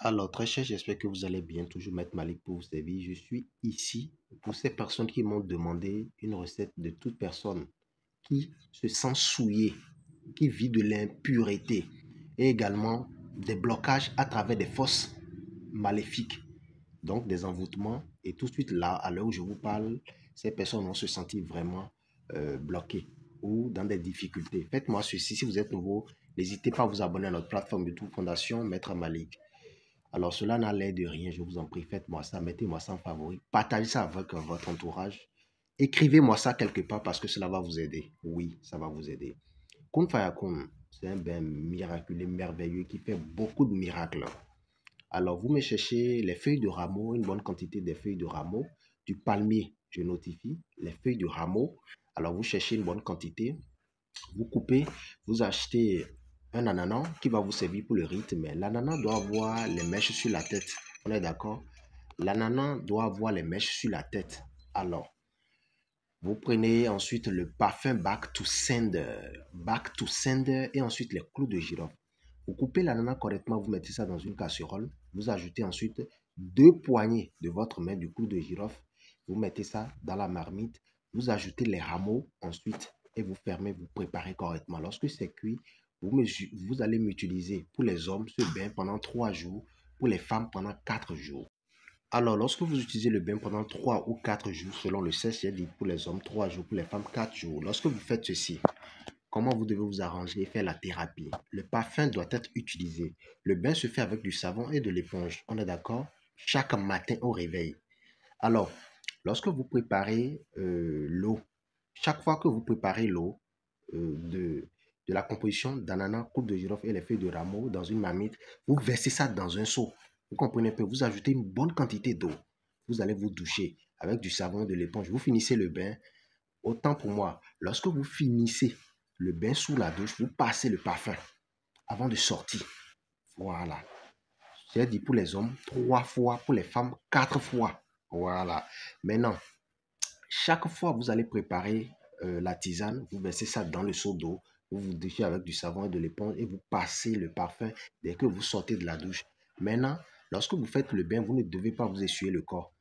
Alors, très cher, j'espère que vous allez bien. Toujours Maître Malik pour vous servir. Je suis ici pour ces personnes qui m'ont demandé une recette de toute personne qui se sent souillée, qui vit de l'impureté et également des blocages à travers des forces maléfiques, donc des envoûtements. Et tout de suite là, à l'heure où je vous parle, ces personnes vont se sentir vraiment bloquées ou dans des difficultés. Faites-moi ceci. Si vous êtes nouveau, n'hésitez pas à vous abonner à notre plateforme YouTube Fondation Maître Malik. Alors, cela n'a l'air de rien, je vous en prie, faites-moi ça, mettez-moi ça en favori, partagez ça avec votre entourage, écrivez-moi ça quelque part parce que cela va vous aider. Oui, ça va vous aider. Kun Fayakun, c'est un bain miraculeux, merveilleux qui fait beaucoup de miracles. Alors, vous me cherchez les feuilles de rameau, une bonne quantité des feuilles de rameau, du palmier, je notifie, les feuilles de rameau. Alors, vous cherchez une bonne quantité, vous coupez, vous achetez un ananas qui va vous servir pour le rite, mais l'ananas doit avoir les mèches sur la tête. On est d'accord? L'ananas doit avoir les mèches sur la tête. Alors, vous prenez ensuite le parfum Back to Sender et ensuite les clous de girofle. Vous coupez l'ananas correctement, vous mettez ça dans une casserole. Vous ajoutez ensuite 2 poignées de votre main du clou de girofle. Vous mettez ça dans la marmite. Vous ajoutez les rameaux ensuite et vous fermez, vous préparez correctement. Lorsque c'est cuit, vous allez m'utiliser pour les hommes ce bain pendant 3 jours, pour les femmes pendant 4 jours. Alors, lorsque vous utilisez le bain pendant 3 ou 4 jours, selon le CES, j'ai dit pour les hommes 3 jours, pour les femmes 4 jours. Lorsque vous faites ceci, comment vous devez vous arranger et faire la thérapie? Le parfum doit être utilisé. Le bain se fait avec du savon et de l'éponge. On est d'accord? Chaque matin au réveil. Alors, lorsque vous préparez l'eau, chaque fois que vous préparez l'eau de la composition d'ananas, coupe de girofle et les feuilles de rameau dans une marmite, vous versez ça dans un seau. Vous comprenez un peu? Vous ajoutez une bonne quantité d'eau. Vous allez vous doucher avec du savon et de l'éponge. Vous finissez le bain. Autant pour moi, lorsque vous finissez le bain sous la douche, vous passez le parfum avant de sortir. Voilà. J'ai dit pour les hommes 3 fois, pour les femmes 4 fois. Voilà. Maintenant, chaque fois vous allez préparer la tisane, vous versez ça dans le seau d'eau, vous vous douchez avec du savon et de l'éponge et vous passez le parfum dès que vous sortez de la douche. Maintenant, lorsque vous faites le bain, vous ne devez pas vous essuyer le corps.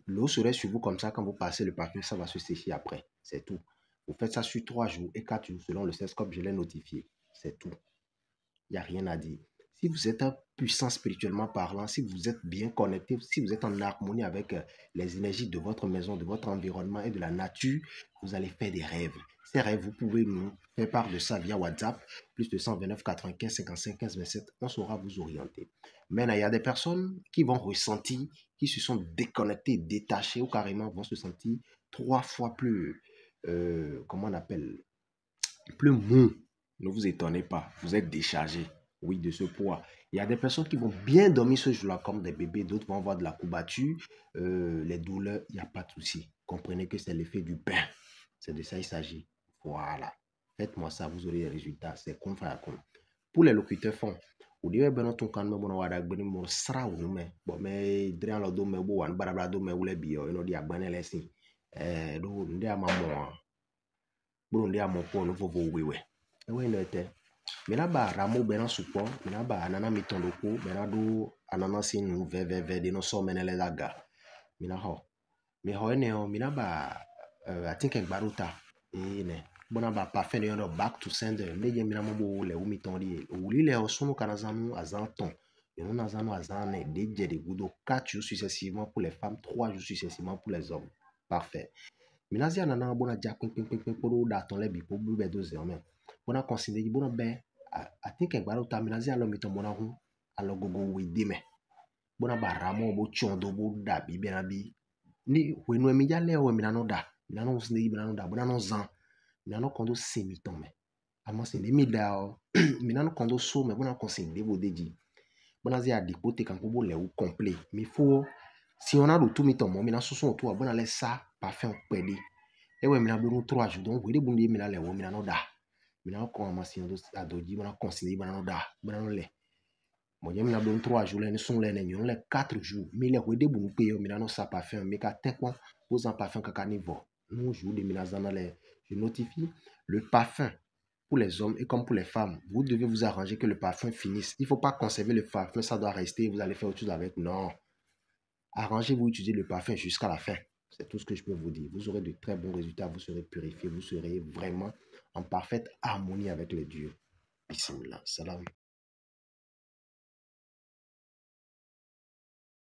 L'eau serait sur vous comme ça, quand vous passez le parfum, ça va se sécher après. C'est tout. Vous faites ça sur 3 jours et 4 jours selon le CES comme je l'ai notifié. C'est tout. Il n'y a rien à dire. Si vous êtes puissant spirituellement parlant, si vous êtes bien connecté, si vous êtes en harmonie avec les énergies de votre maison, de votre environnement et de la nature, vous allez faire des rêves. Ces rêves, vous pouvez nous faire part de ça via WhatsApp, plus de 129 95 55 15 27. On saura vous orienter. Maintenant, il y a des personnes qui vont ressentir, qui se sont déconnectées, détachées ou carrément vont se sentir 3 fois plus, comment on appelle, plus mou. Ne vous étonnez pas, vous êtes déchargé, oui, de ce poids. Il y a des personnes qui vont bien dormir ce jour-là comme des bébés, d'autres vont avoir de la courbature, les douleurs, il n'y a pas de souci. Comprenez que c'est l'effet du bain. C'est de ça il s'agit. Voilà. Faites-moi ça, vous aurez les résultats. C'est comme faire comme. Pour les locuteurs fonds, vous devez bien ton can me bon wada gbeni mo sra ou me bon mais drian lo do me bo wan barabra do me wule bio no dia gbane lesin do ndia mamo bro ndia mo ko no vovo wewe ewe no ete mina ba ramo bena supo mina ba anana mitondo ko bena do anana sin veve de no so menele daga mina ho mi ho ene ho mina ba I think baruta ne bona ba parfait de no back to sender meje mina mo bo le umi tondi wuli le o sunu kana zanu azanton et non azanu azane de gudo 4 jours successivement pour les femmes, 3 jours successivement pour les hommes. Parfait. Minazi anana bona ja pin poro da ton le bi po bu be do ze omen. Bona consider bona be I think baruta minazi alo mi ton bona hu alo gogo we de me. Bona ba ramo bo chondo bo da bi be na bi ni we no mi ja le o mi na no da. Mi na no sinde mi na no da bona no zan. Mi na no kondo semi ton me. Amo sinde mi da o mi na no kondo so me bona consider bo deji. Bona zi a dipote kan bo le ou complet. Mi faut si on a le tout mi ton mo mi na so so to bona le sa parfum pedi. Ewe mina buru 3 jours donc we de bundi mina le wo mina no da. Mina ko amasi ndo adoji mina consider mina no da. Mina no le. Mo je mina buru 3 jours le ni son le ne nyon le 4 jours. Mi le we de bunu pe yo mina no sa parfum mi ka tekwa aux en parfum kaka niveau. Non jour de mina zana le je notifie le parfum pour les hommes et comme pour les femmes, vous devez vous arranger que le parfum finisse. Il ne faut pas conserver le parfum, ça doit rester, vous allez faire autre chose avec. Non. Arrangez-vous, utilisez le parfum jusqu'à la fin. C'est tout ce que je peux vous dire. Vous aurez de très bons résultats, vous serez purifié, vous serez vraiment en parfaite harmonie avec les dieux. Bismillah. Salam.